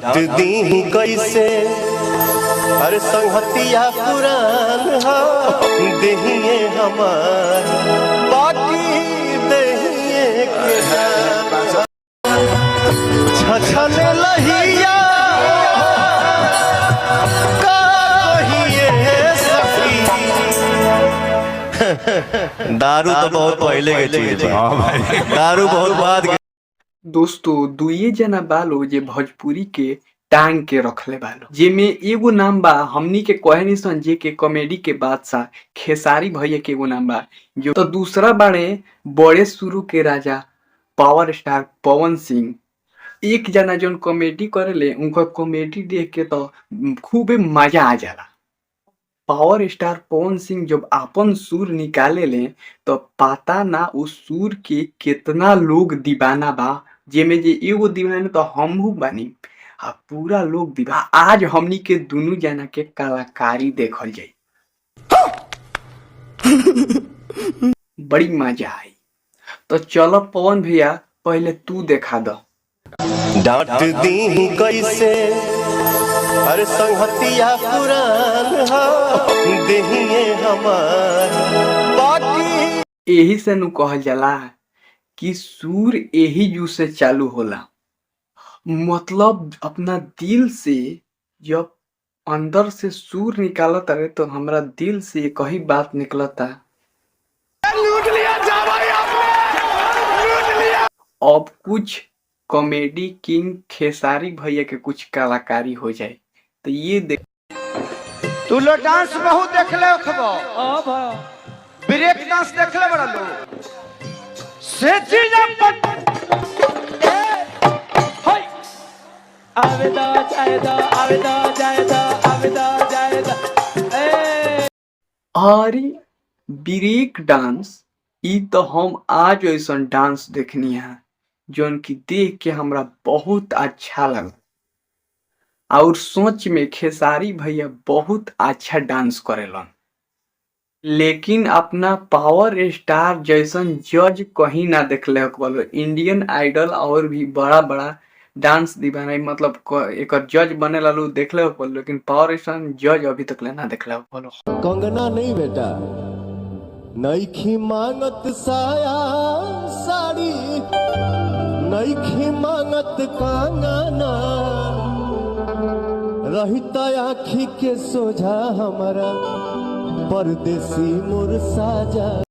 डांट दी कैसे अरे संगतिया पुरान हो दहिए हमार बाकी दहिए के छछने लहिया का कहिए सखी। दारू तो बहुत पहले के चीज है, दारू बहुत बाद के। दोस्तों दुइये जना बालो जे भोजपुरी के टांग के रखले बालो, जेमे एगो नाम बा हमनी के कहनी सन जे के कॉमेडी के बादशाह खेसारी भैया के एगो नाम बा जो, तो दूसरा बाड़े बड़े शुरू के राजा पावर स्टार पवन सिंह। एक जना जोन कॉमेडी करेले उनका कॉमेडी देख के तो खूबे मजा आ जाला। पावर स्टार पवन सिंह जब अपन सुर निकाले ले तो पता ना उस सुर के कितना लोग दीवाना बा, जेमे जे एगो दीवाना तो हमहू बानी आ पूरा लोग दीवाना। आज हमनी के दोनों जना के कलाकारी देखल जाई, बड़ी मजा आई। तो चलो पवन भैया पहले तू देखा दो। डांट दी कैसे अरे संगतिया पुरान हो दहिए हमार बाकी। यही से नु कहल जाला कि सुर यही जू से चालू होला, मतलब अपना दिल से जब अंदर से सुर निकालता है तो हमरा दिल से कही बात निकलता। लूट लिया जा भाई आपने, लूट लिया। अब कुछ कॉमेडी किंग खेसारी भैया के कुछ कलाकारी हो जाए तो ये देख। तू लो डांस बहुत देख ले खबो, ब्रेक डांस देख ले बड़ा लोग से चीज आवेदा जायदा आवेदा जायदा आवेदा जायदा। अरे ब्रेक डांस ई तो हम आज ऐसा डांस देखनी है जोन की देख के हमरा बहुत अच्छा लगा। और सोच में खेसारी भैया बहुत अच्छा डांस करेलन, लेकिन अपना पावर स्टार जैसन जज कहीं ना देखले बोलो। इंडियन आइडल और भी बड़ा बड़ा डांस दीवाना मतलब एक जज बने लालू देखले बोलो, लेकिन पावर स्टार जज अभी तक ना देखले बोलो। कंगना नहीं बेटा नईखी मांगत साया साड़ी नईखी मांगत कंगना रहिता आँखी के सोझा हमारा परदेसी मोर साजा।